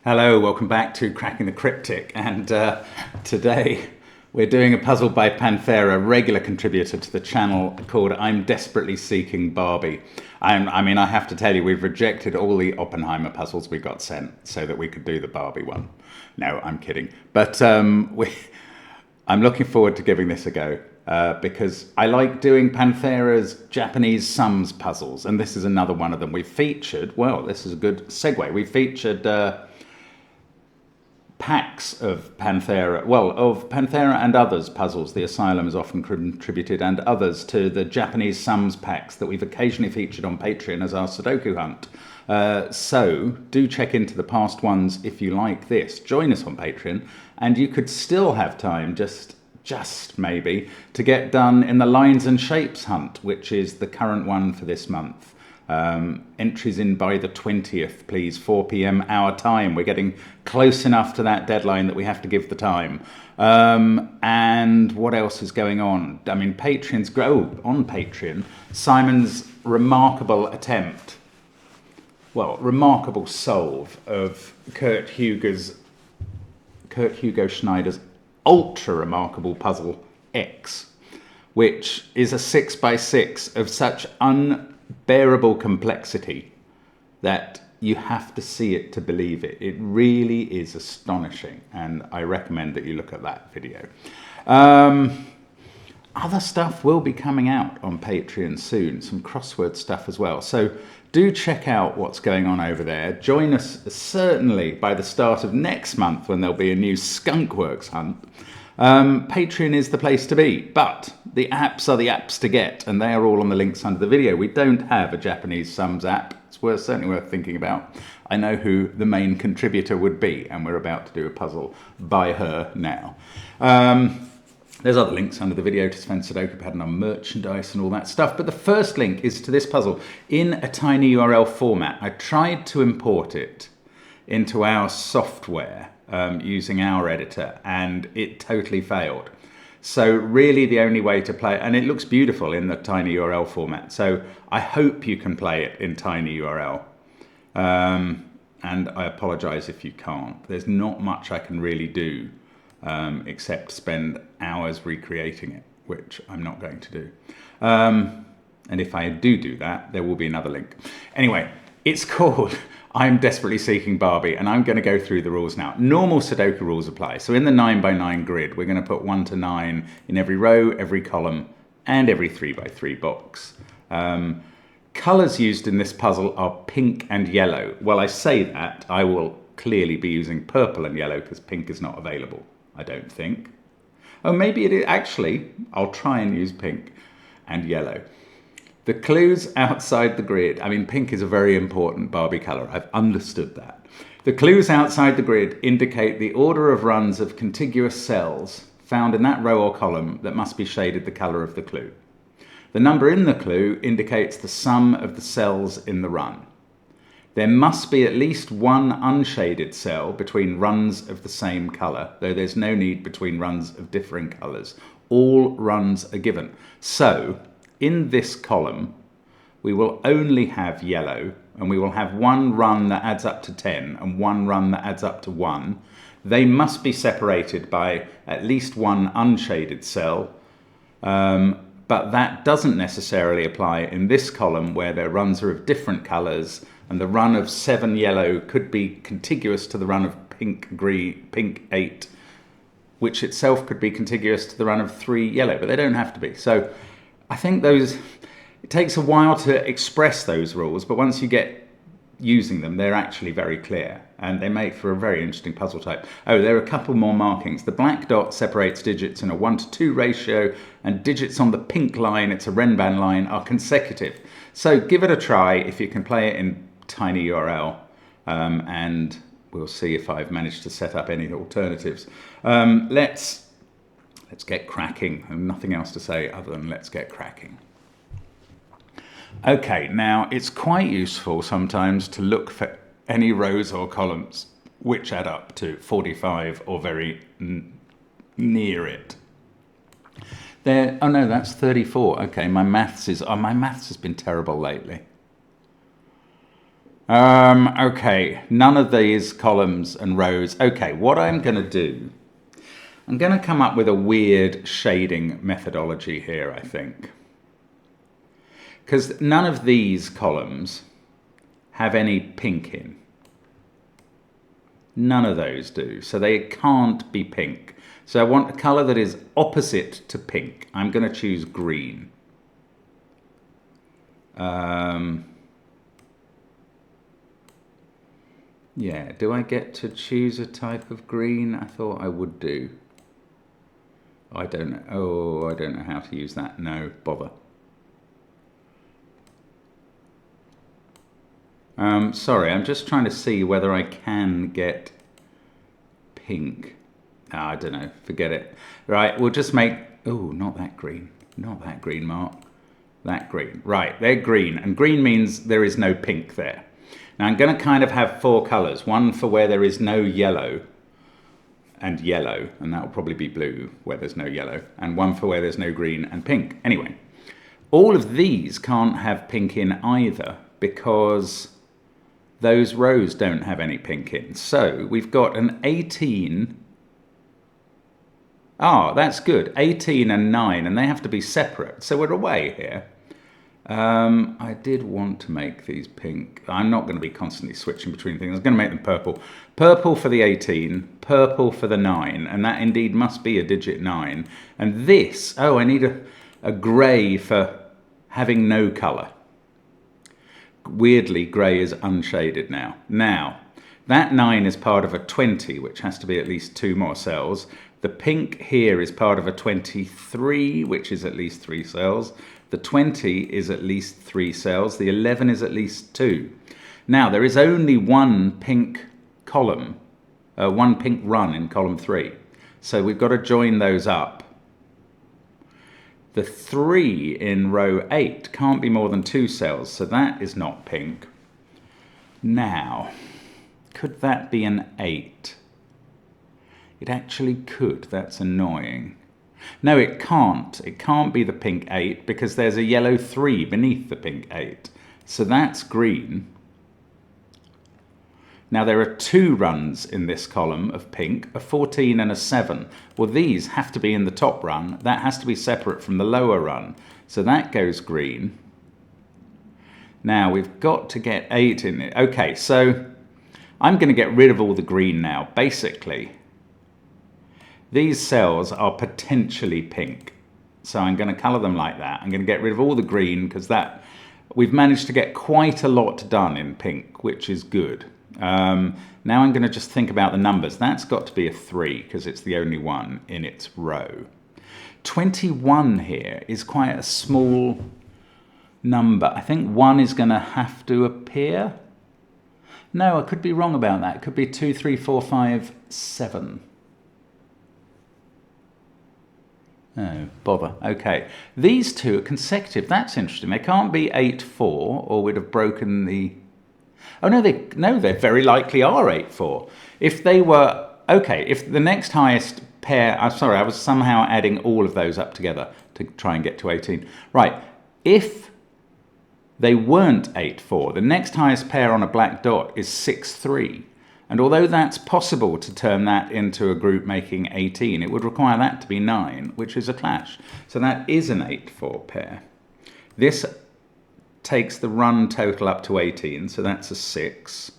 Hello, welcome back to Cracking the Cryptic, and today we're doing a puzzle by Panthera, regular contributor to the channel, called I'm Desperately Seeking Barbie. I mean, I have to tell you, we've rejected all the Oppenheimer puzzles we got sent so that we could do the Barbie one. No, I'm kidding. But I'm looking forward to giving this a go because I like doing Panthera's Japanese sums puzzles, and this is another one of them. We've featured, well, this is a good segue, we featured packs of Panthera, well, of Panthera and others puzzles. The Asylum has often contributed, and others, to the Japanese sums packs that we've occasionally featured on Patreon as our Sudoku hunt. So do check into the past ones if you like this. Join us on Patreon, and you could still have time, just maybe, to get done in the Lines and Shapes hunt, which is the current one for this month. Entries in by the 20th, please, 4 p.m. our time. We're getting close enough to that deadline that we have to give the time. And what else is going on? I mean, Patreons grow on Patreon. Simon's remarkable attempt, well, remarkable solve of Kurt Hugo Schneider's ultra remarkable puzzle X, which is a 6x6 of such unbearable complexity that you have to see it to believe it. It really is astonishing, and I recommend that you look at that video. Other stuff will be coming out on Patreon soon, some crossword stuff as well, so do check out what's going on over there. Join us certainly by the start of next month when there'll be a new Skunkworks hunt. Patreon is the place to be, but the apps are the apps to get, and they are all on the links under the video. We don't have a Japanese sums app. It's certainly worth thinking about. I know who the main contributor would be, and we're about to do a puzzle by her now. There's other links under the video to spend SUDOKU PAD and our merchandise and all that stuff, but the first link is to this puzzle in a tiny URL format. I tried to import it into our software using our editor, and it totally failed. So really the only way to play, and it looks beautiful in the tiny URL format, so I hope you can play it in tiny URL. And I apologize if you can't. There's not much I can really do except spend hours recreating it, which I'm not going to do. And if I do that, there will be another link. Anyway, it's called I'm Desperately Seeking Barbie, and I'm going to go through the rules now. Normal Sudoku rules apply. So in the 9x9 grid, we're going to put 1 to 9 in every row, every column, and every 3x3 box. Colours used in this puzzle are pink and yellow. Well, I say that, I will clearly be using purple and yellow because pink is not available, I don't think. Oh, maybe it is. Actually, I'll try and use pink and yellow. The clues outside the grid, I mean, pink is a very important Barbie colour, I've understood that. The clues outside the grid indicate the order of runs of contiguous cells found in that row or column that must be shaded the colour of the clue. The number in the clue indicates the sum of the cells in the run. There must be at least one unshaded cell between runs of the same colour, though there's no need between runs of differing colours. All runs are given. So, in this column, we will only have yellow, and we will have one run that adds up to 10 and one run that adds up to 1. They must be separated by at least one unshaded cell, but that doesn't necessarily apply in this column where their runs are of different colours, and the run of 7 yellow could be contiguous to the run of pink 8, which itself could be contiguous to the run of 3 yellow, but they don't have to be. So I think it takes a while to express those rules, but once you get using them, they're actually very clear, and they make for a very interesting puzzle type. Oh, there are a couple more markings. The black dot separates digits in a 1:2 ratio, and digits on the pink line, it's a Renban line, are consecutive. So give it a try if you can play it in tiny URL, and we'll see if I've managed to set up any alternatives. Let's get cracking. And nothing else to say other than let's get cracking. Okay, now it's quite useful sometimes to look for any rows or columns which add up to 45 or very near it. Oh no, that's 34. Okay, my maths has been terrible lately. Okay, none of these columns and rows. Okay, what I'm going to do, I'm going to come up with a weird shading methodology here, I think. Because none of these columns have any pink in. None of those do, so they can't be pink. So I want a colour that is opposite to pink. I'm going to choose green. Yeah, do I get to choose a type of green? I thought I would do. I don't know. Oh, I don't know how to use that. No, bother. Sorry, I'm just trying to see whether I can get pink. Oh, I don't know. Forget it. Right, we'll just make... Oh, not that green. Not that green, Mark. That green. Right, they're green. And green means there is no pink there. Now I'm going to kind of have 4 colours. One for where there is no yellow, and that will probably be blue where there's no yellow. And one for where there's no green and pink. Anyway, all of these can't have pink in either because those rows don't have any pink in. So we've got an 18... Ah, that's good. 18 and 9, and they have to be separate. So we're away here. I did want to make these pink. I'm not going to be constantly switching between things. I'm going to make them purple. Purple for the 18, purple for the 9, and that indeed must be a digit 9. And this, oh, I need a grey for having no colour. Weirdly, grey is unshaded now. Now, that 9 is part of a 20, which has to be at least 2 more cells. The pink here is part of a 23, which is at least 3 cells. The 20 is at least 3 cells. The 11 is at least 2. Now, there is only one pink column, one pink run in column 3. So we've got to join those up. The 3 in row 8 can't be more than 2 cells, so that is not pink. Now, could that be an 8? It actually could. That's annoying. No, it can't. It can't be the pink 8 because there's a yellow 3 beneath the pink 8. So that's green. Now there are 2 runs in this column of pink, a 14 and a 7. Well, these have to be in the top run. That has to be separate from the lower run. So that goes green. Now we've got to get 8 in it. Okay, so I'm going to get rid of all the green now. Basically, these cells are potentially pink. So I'm going to colour them like that. I'm going to get rid of all the green because that we've managed to get quite a lot done in pink, which is good. Now I'm going to just think about the numbers. That's got to be a 3 because it's the only one in its row. 21 here is quite a small number. I think 1 is going to have to appear. No, I could be wrong about that. It could be 2, 3, 4, 5, 7. Oh, bother. Okay. These 2 are consecutive. That's interesting. They can't be 8, 4, or we'd have broken the... Oh, no, they very likely are 8, 4. If they were... Okay, if the next highest pair... I'm sorry, I was somehow adding all of those up together to try and get to 18. Right. If they weren't 8, 4, the next highest pair on a black dot is 6, 3. And although that's possible to turn that into a group making 18, it would require that to be 9, which is a clash. So that is an 8, 4 pair. This takes the run total up to 18, so that's a 6.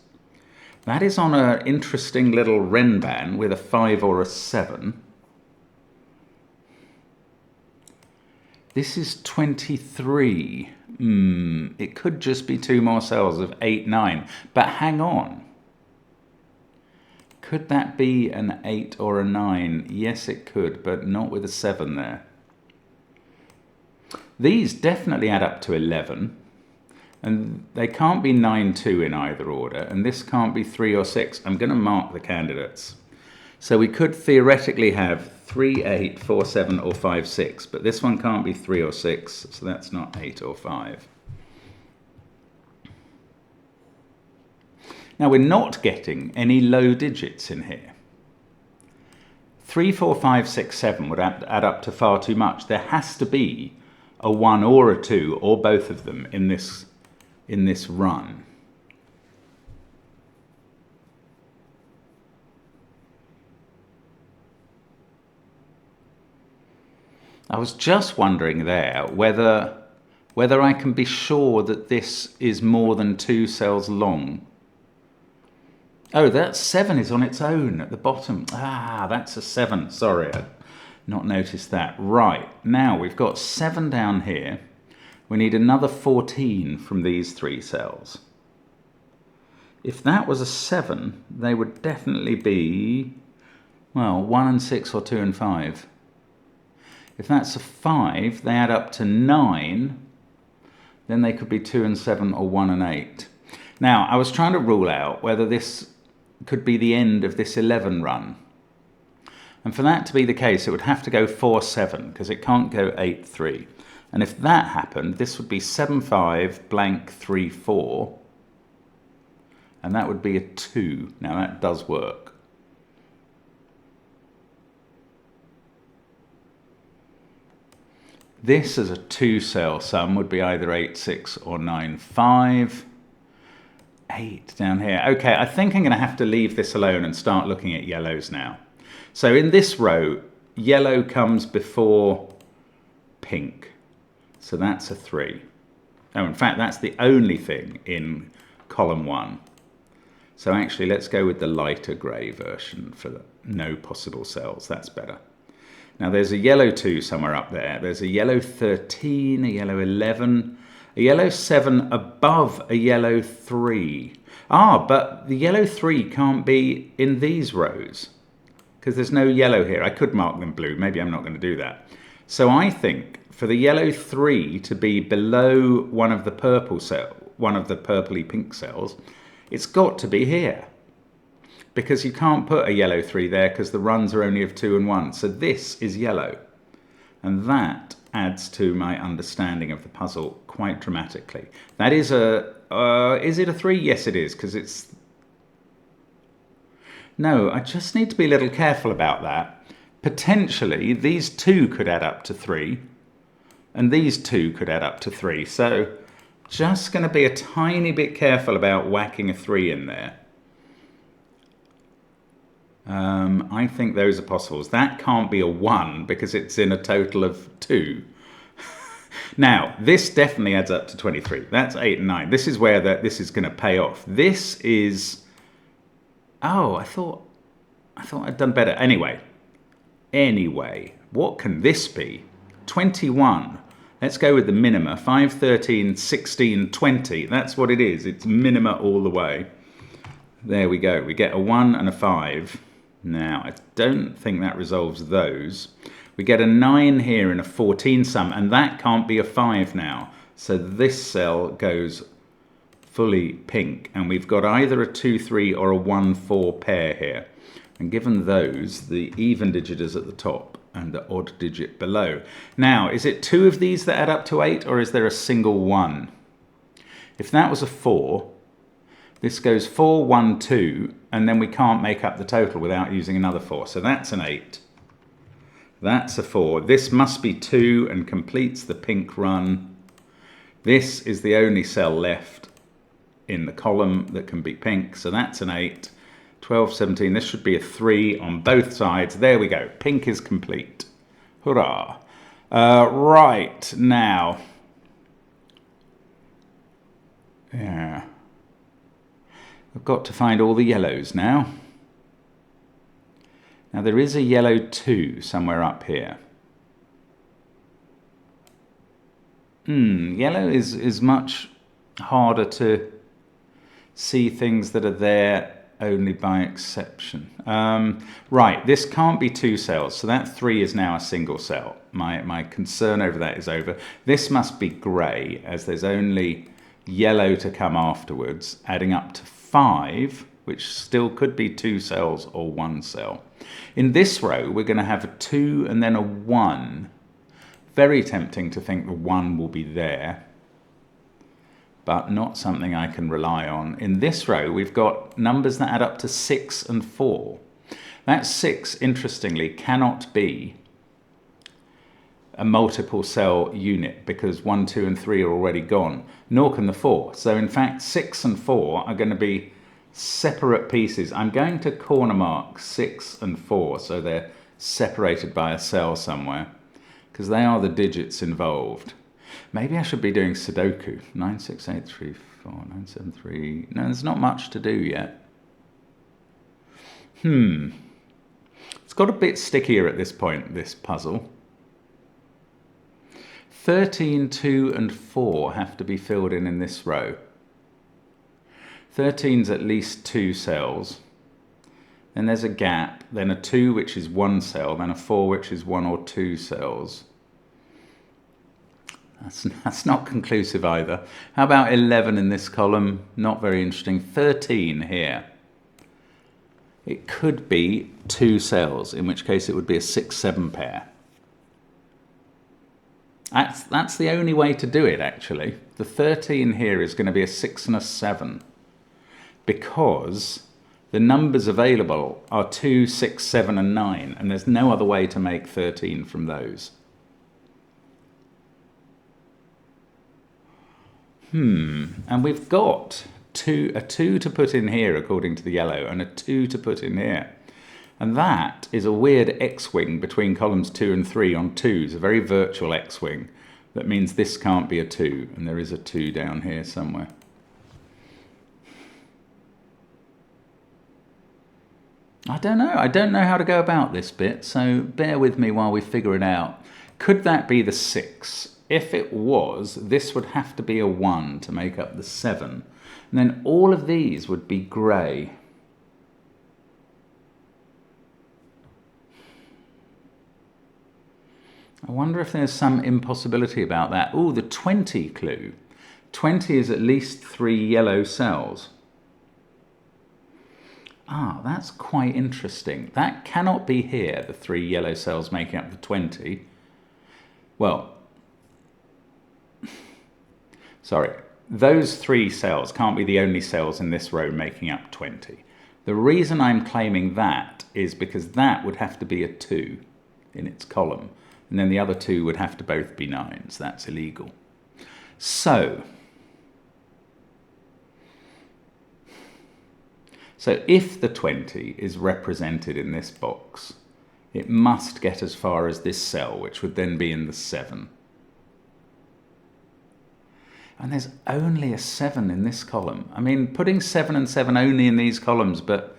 That is on an interesting little Renban with a 5 or a 7. This is 23. It could just be 2 more cells of 8, 9. But hang on. Could that be an 8 or a 9? Yes, it could, but not with a 7 there. These definitely add up to 11. And they can't be 9, 2 in either order. And this can't be 3 or 6. I'm going to mark the candidates. So we could theoretically have 3, 8, 4, 7, or 5, 6. But this one can't be 3 or 6, so that's not 8 or 5. Now we're not getting any low digits in here. 3, 4, 5, 6, 7 would add up to far too much. There has to be a 1 or a 2 or both of them in this run. I was just wondering there whether I can be sure that this is more than 2 cells long. Oh, that 7 is on its own at the bottom. Ah, that's a 7. Sorry, I'd not noticed that. Right, now we've got 7 down here. We need another 14 from these 3 cells. If that was a 7, they would definitely be, well, 1 and 6 or 2 and 5. If that's a 5, they add up to 9. Then they could be 2 and 7 or 1 and 8. Now, I was trying to rule out whether this could be the end of this 11 run. And for that to be the case, it would have to go 4-7, because it can't go 8-3. And if that happened, this would be 7-5 blank 3-4. And that would be a 2. Now that does work. This as a 2-cell sum would be either 8-6 or 9-5. 8 down here. Okay, I think I'm going to have to leave this alone and start looking at yellows now. So in this row, yellow comes before pink. So that's a 3. Oh, in fact, that's the only thing in column 1. So actually, let's go with the lighter grey version for the no possible cells. That's better. Now there's a yellow 2 somewhere up there. There's a yellow 13, a yellow 11, a yellow 7 above a yellow 3. Ah, but the yellow 3 can't be in these rows because there's no yellow here. I could mark them blue. Maybe I'm not going to do that. So I think for the yellow 3 to be below one of the purple one of the purpley pink cells, it's got to be here. Because you can't put a yellow 3 there because the runs are only of 2 and 1. So this is yellow. And that adds to my understanding of the puzzle quite dramatically. That is is it a 3? Yes, it is, because it's... No, I just need to be a little careful about that. Potentially, these 2 could add up to 3. And these 2 could add up to 3. So just going to be a tiny bit careful about whacking a 3 in there. I think those are possibles. That can't be a 1 because it's in a total of 2. Now, this definitely adds up to 23. That's 8 and 9. This is where this is going to pay off. This is... Oh, I thought I'd done better. Anyway, what can this be? 21. Let's go with the minima. 5, 13, 16, 20. That's what it is. It's minima all the way. There we go. We get a 1 and a 5. Now, I don't think that resolves those. We get a 9 here in a 14 sum, and that can't be a 5 now. So this cell goes fully pink, and we've got either a 2-3 or a 1-4 pair here. And given those, the even digit is at the top and the odd digit below. Now, is it 2 of these that add up to 8, or is there a single 1? If that was a 4... This goes 4, 1, 2, and then we can't make up the total without using another 4. So that's an 8. That's a 4. This must be 2 and completes the pink run. This is the only cell left in the column that can be pink. So that's an 8. 12, 17. This should be a 3 on both sides. There we go. Pink is complete. Hurrah. Right, now. Yeah. I've got to find all the yellows now. Now there is a yellow 2 somewhere up here. Yellow is much harder to see things that are there only by exception. Right, this can't be 2 cells, so that 3 is now a single cell. My concern over that is over. This must be grey, as there's only yellow to come afterwards, adding up to 5, which still could be 2 cells or 1 cell. In this row, we're going to have a 2 and then a 1. Very tempting to think the 1 will be there, but not something I can rely on. In this row, we've got numbers that add up to 6 and 4. That 6, interestingly, cannot be a multiple cell unit because 1, 2, and 3 are already gone, nor can the 4. So in fact, 6 and 4 are going to be separate pieces. I'm going to corner mark 6 and 4 so they're separated by a cell somewhere. because they are the digits involved. Maybe I should be doing Sudoku. 96834, 973. No, there's not much to do yet. It's got a bit stickier at this point, this puzzle. 13, 2 and 4 have to be filled in this row. 13's at least 2 cells. Then there's a gap, then a 2 which is 1 cell, then a 4 which is 1 or 2 cells. That's not conclusive either. How about 11 in this column? Not very interesting. 13 here. It could be 2 cells, in which case it would be a 6-7 pair. That's the only way to do it, actually. The 13 here is going to be a 6 and a 7, because the numbers available are 2, 6, 7 and 9, and there's no other way to make 13 from those. And we've got a 2 to put in here according to the yellow, and a 2 to put in here. And that is a weird X-wing between columns 2 and 3 on 2s, a very virtual X-wing. That means this can't be a 2, and there is a 2 down here somewhere. I don't know how to go about this bit, so bear with me while we figure it out. Could that be the 6? If it was, this would have to be a 1 to make up the 7. And then all of these would be grey. I wonder if there's some impossibility about that. Oh, the 20 clue. 20 is at least 3 yellow cells. Ah, that's quite interesting. That cannot be here, the 3 yellow cells making up the 20. Well, sorry, those 3 cells can't be the only cells in this row making up 20. The reason I'm claiming that is because that would have to be a 2 in its column, and then the other 2 would have to both be 9s. That's illegal. So if the 20 is represented in this box, it must get as far as this cell, which would then be in the 7. And there's only a 7 in this column. I mean, putting 7 and 7 only in these columns, but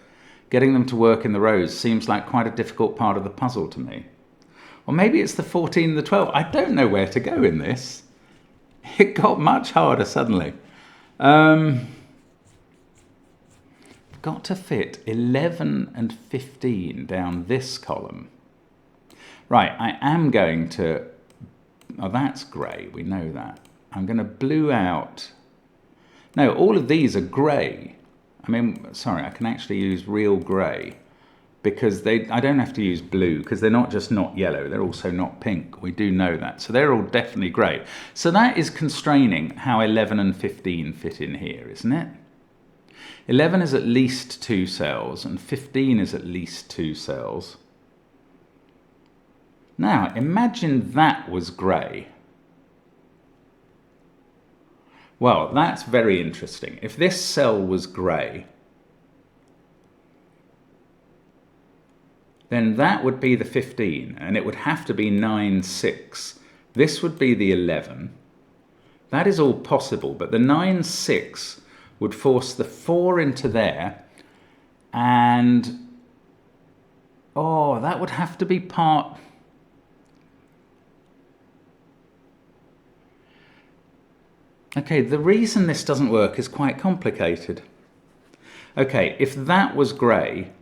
getting them to work in the rows seems like quite a difficult part of the puzzle to me. Or maybe it's the 14 and the 12. I don't know where to go in this. It got much harder suddenly. Got to fit 11 and 15 down this column. Right, I am going to... Oh, that's grey, we know that. I'm going to blue out... No, all of these are grey. I mean, sorry, I can actually use real grey, because I don't have to use blue, because they're not just not yellow, they're also not pink. We do know that. So they're all definitely grey. So that is constraining how 11 and 15 fit in here, isn't it? 11 is at least 2 cells, and 15 is at least 2 cells. Now, imagine that was grey. Well, that's very interesting. If this cell was grey, then that would be the 15, and it would have to be 9, 6. This would be the 11. That is all possible, but the 9, 6 would force the 4 into there, and... Oh, that would have to be part... Okay, the reason this doesn't work is quite complicated. Okay, if that was grey,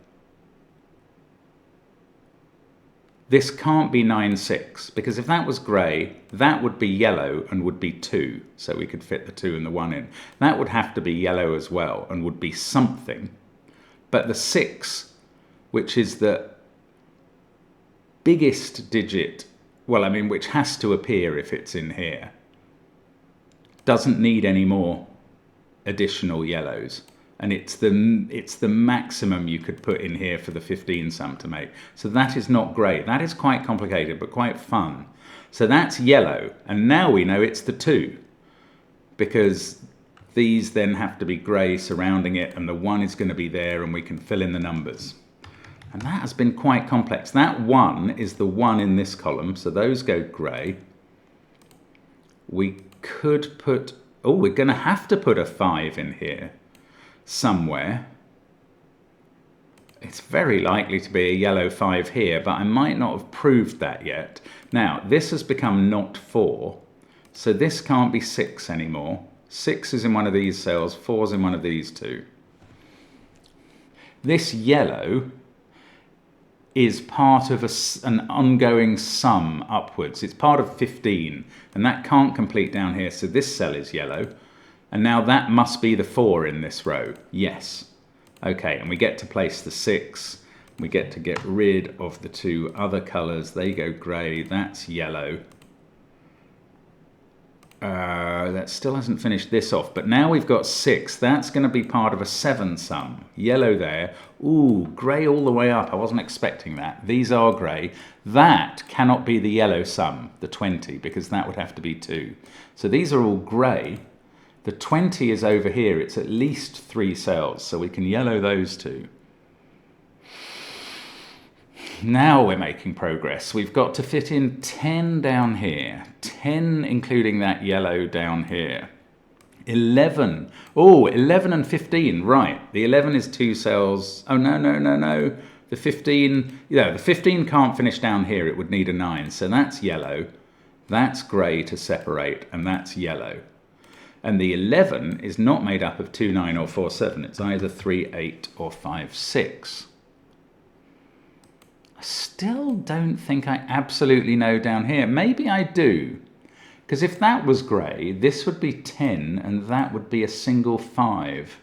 this can't be 9, 6, because if that was grey, that would be yellow and would be 2, so we could fit the 2 and the 1 in. That would have to be yellow as well and would be something. But the 6, which is the biggest digit, well, I mean, which has to appear if it's in here, doesn't need any more additional yellows. And it's the maximum you could put in here for the 15 sum to make. So that is not grey. That is quite complicated, but quite fun. So that's yellow. And now we know it's the 2, because these then have to be grey surrounding it, and the 1 is going to be there, and we can fill in the numbers. And that has been quite complex. That 1 is the 1 in this column, so those go grey. We could put, oh, we're going to have to put a 5 in here somewhere. It's very likely to be a yellow 5 here, but I might not have proved that yet. Now, this has become not 4, so this can't be 6 anymore. 6 is in one of these cells, 4 is in one of these two. This yellow is part of an ongoing sum upwards. It's part of 15, and that can't complete down here, so this cell is yellow. And now that must be the 4 in this row. Yes. Okay, and we get to place the 6. We get to get rid of the 2 other colours. They go grey. That's yellow. That still hasn't finished this off, but now we've got 6. That's going to be part of a 7 sum. Yellow there. Ooh, grey all the way up. I wasn't expecting that. These are grey. That cannot be the yellow sum, the 20, because that would have to be 2. So these are all grey. The 20 is over here. It's at least 3 cells, so we can yellow those 2. Now we're making progress. We've got to fit in 10 down here. 10 including that yellow down here. 11. Oh, 11 and 15. Right. The 11 is 2 cells. Oh, no. The 15, yeah, the 15 can't finish down here. It would need a 9. So that's yellow. That's grey to separate, and that's yellow. And the 11 is not made up of 2, 9 or 4, 7. It's either 3, 8 or 5, 6. I still don't think I absolutely know down here. Maybe I do. Because if that was grey, this would be 10 and that would be a single 5.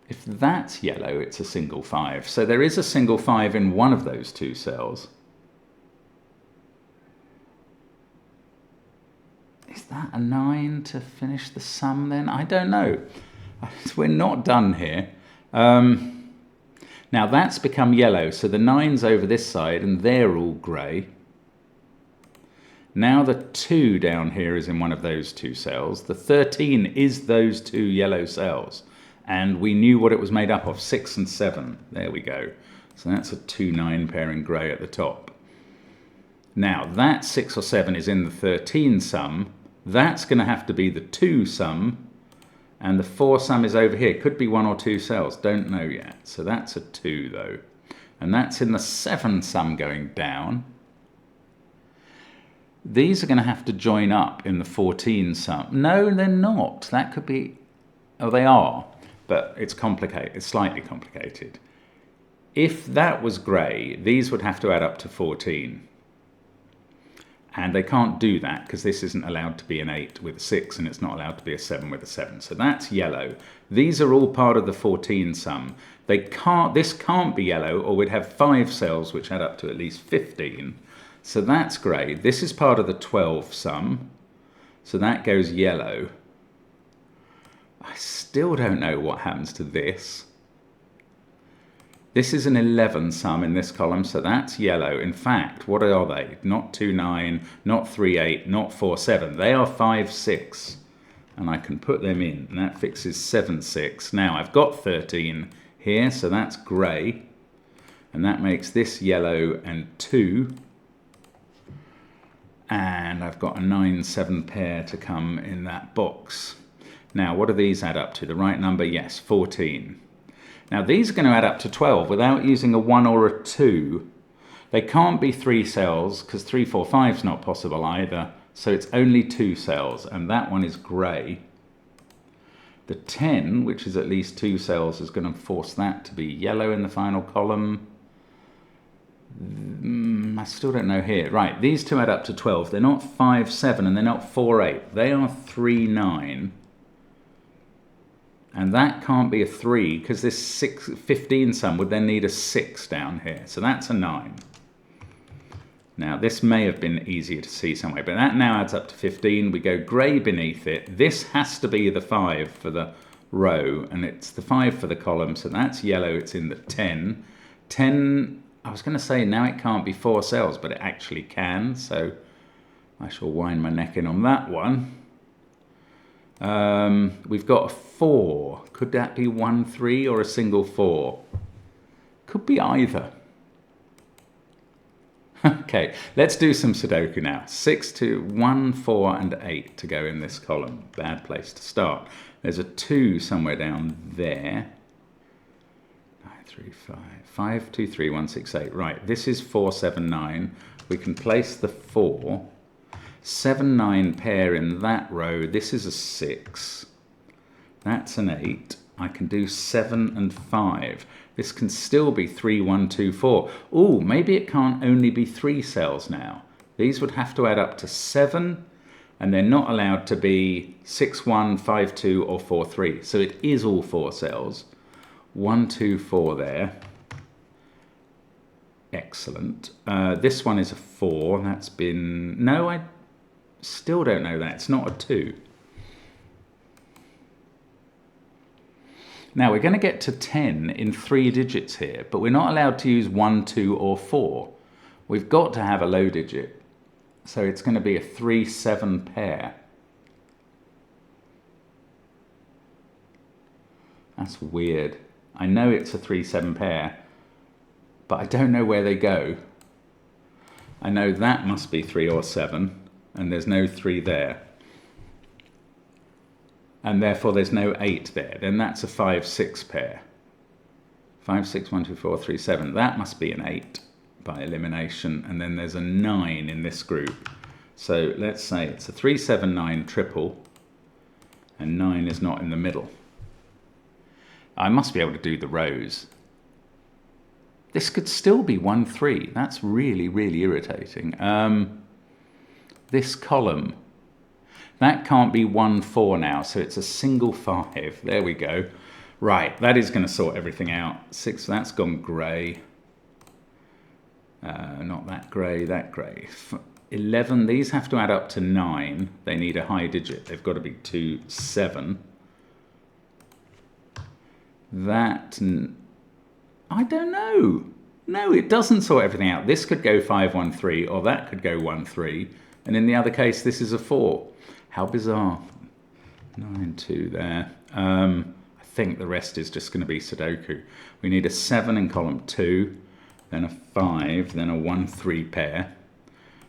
If that's yellow, it's a single 5. So there is a single 5 in one of those 2 cells. Is that a 9 to finish the sum then? I don't know. We're not done here. Now that's become yellow, so the 9's over this side and they're all grey. Now the 2 down here is in one of those 2 cells. The 13 is those 2 yellow cells. And we knew what it was made up of, 6 and 7. There we go. So that's a 2, 9 pair in grey at the top. Now that 6 or 7 is in the 13 sum. That's going to have to be the 2 sum. And the 4 sum is over here. Could be 1 or 2 cells. Don't know yet. So that's a 2 though. And that's in the 7 sum going down. These are going to have to join up in the 14 sum. No, they're not. That could be... Oh, they are. But it's complicated. It's slightly complicated. If that was grey, these would have to add up to 14. And they can't do that because this isn't allowed to be an 8 with a 6 and it's not allowed to be a 7 with a 7. So that's yellow. These are all part of the 14 sum. This can't be yellow, or we'd have 5 cells which add up to at least 15. So that's grey. This is part of the 12 sum. So that goes yellow. I still don't know what happens to this. This is an 11 sum in this column, so that's yellow. In fact, what are they? Not 2, 9, not 3, 8, not 4, 7. They are 5, 6. And I can put them in, and that fixes 7, 6. Now, I've got 13 here, so that's grey. And that makes this yellow and 2. And I've got a 9, 7 pair to come in that box. Now, what do these add up to? The right number? Yes, 14. Now these are going to add up to 12 without using a 1 or a 2. They can't be 3 cells because 3, 4, 5 is not possible either. So it's only 2 cells, and that one is grey. The 10, which is at least 2 cells, is going to force that to be yellow in the final column. I still don't know here. Right, these 2 add up to 12. They're not 5, 7, and they're not 4, 8. They are 3, 9. And that can't be a 3 because this 15 sum would then need a 6 down here. So that's a 9. Now this may have been easier to see somewhere, but that now adds up to 15. We go grey beneath it. This has to be the 5 for the row, and it's the 5 for the column. So that's yellow. It's in the 10. 10, I was going to say now it can't be 4 cells, but it actually can. So I shall wind my neck in on that one. We've got a 4. Could that be 1, 3 or a single 4? Could be either. Okay, let's do some Sudoku now. 6, 2, 1, 4 and 8 to go in this column. Bad place to start. There's a 2 somewhere down there. 9, 3, 5. 5, 2, 3, 1, 6, 8. Right, this is 4, 7, 9. We can place the 4. 7, 9 pair in that row. This is a 6. That's an 8. I can do 7 and 5. This can still be 3, 1, 2, 4. Oh, maybe it can't only be 3 cells now. These would have to add up to 7, and they're not allowed to be 6, 1, 5, 2, or 4, 3. So it is all 4 cells. 1, 2, 4 there. Excellent. This one is a 4. That's been... No, I still don't know that. It's not a 2. Now, we're going to get to 10 in 3 digits here, but we're not allowed to use 1, 2, or 4. We've got to have a low digit. So it's going to be a 3, 7 pair. That's weird. I know it's a 3, 7 pair, but I don't know where they go. I know that must be 3 or 7, and there's no 3 there. And therefore there's no 8 there. Then that's a 5, 6 pair. 5, 6, 1, 2, 4, 3, 7. That must be an 8 by elimination. And then there's a 9 in this group. So let's say it's a 3, 7, 9 triple. And 9 is not in the middle. I must be able to do the rows. This could still be 1, 3. That's really, really irritating. This column... That can't be 1, 4 now, so it's a single 5. There we go. Right, that is going to sort everything out. 6, that's gone grey. Not that grey, that grey. 11, these have to add up to 9. They need a high digit. They've got to be 2, 7. That, I don't know. No, it doesn't sort everything out. This could go 5, 1, 3, or that could go 1, 3. And in the other case, this is a 4. How bizarre. 9, 2 there. I think the rest is just going to be Sudoku. We need a 7 in column 2, then a 5, then a 1, 3 pair.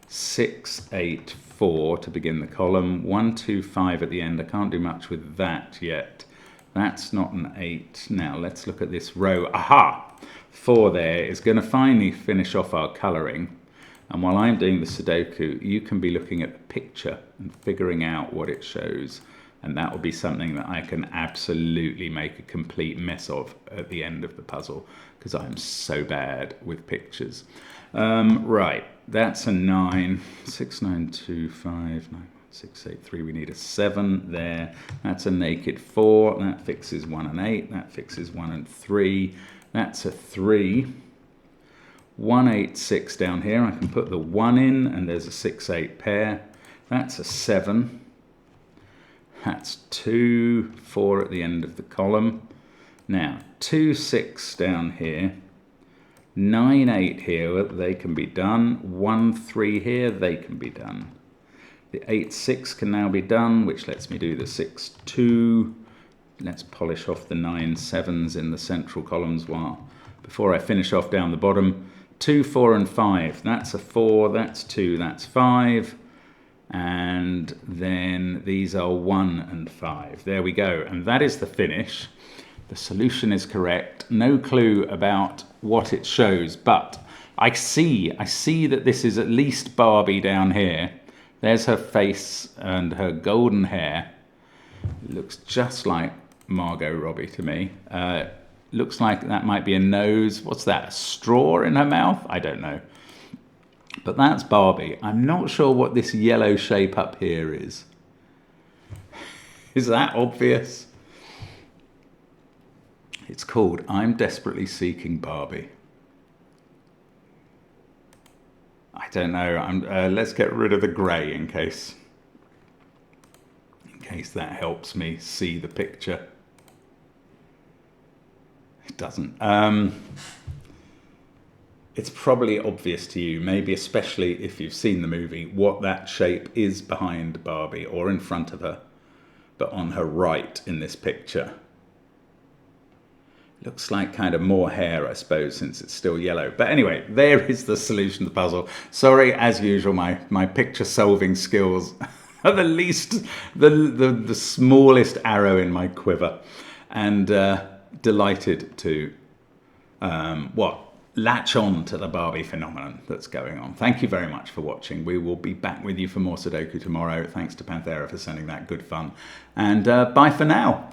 6, 8, 4 to begin the column. 1, 2, 5 at the end. I can't do much with that yet. That's not an 8. Now let's look at this row. Aha! 4 there is going to finally finish off our colouring. And while I'm doing the Sudoku, you can be looking at the picture and figuring out what it shows. And that will be something that I can absolutely make a complete mess of at the end of the puzzle, because I'm so bad with pictures. Right, that's a 9. 6, 9, 2, 5, 9, 6, 8, 3. We need a 7 there. That's a naked 4. That fixes 1 and 8. That fixes 1 and 3. That's a 3. 1, 8, 6 down here. I can put the 1 in, and there's a 6, 8 pair. That's a 7. That's 2, 4 at the end of the column. Now, 2, 6 down here. 9, 8 here, they can be done. 1, 3 here, they can be done. The 8, 6 can now be done, which lets me do the 6, 2. Let's polish off the 9, 7s in the central columns before I finish off down the bottom. 2, 4 and 5. That's a 4, that's 2, that's 5. And then these are 1 and 5. There we go. And that is the finish. The solution is correct. No clue about what it shows, but I see that this is at least Barbie down here. There's her face and her golden hair. It looks just like Margot Robbie to me. Looks like that might be a nose. What's that? A straw in her mouth? I don't know. But that's Barbie. I'm not sure what this yellow shape up here is. Is that obvious? It's called I'm Desperately Seeking Barbie. I don't know. Let's get rid of the grey in case that helps me see the picture. It doesn't. It's probably obvious to you, maybe especially if you've seen the movie, what that shape is behind Barbie or in front of her. but on her right in this picture. Looks like kind of more hair, I suppose, since it's still yellow. But anyway, there is the solution to the puzzle. Sorry, as usual, my picture solving skills are the least, the smallest arrow in my quiver. And delighted to, latch on to the Barbie phenomenon that's going on. Thank you very much for watching. We will be back with you for more Sudoku tomorrow. Thanks to Panthera for sending that good fun. And bye for now.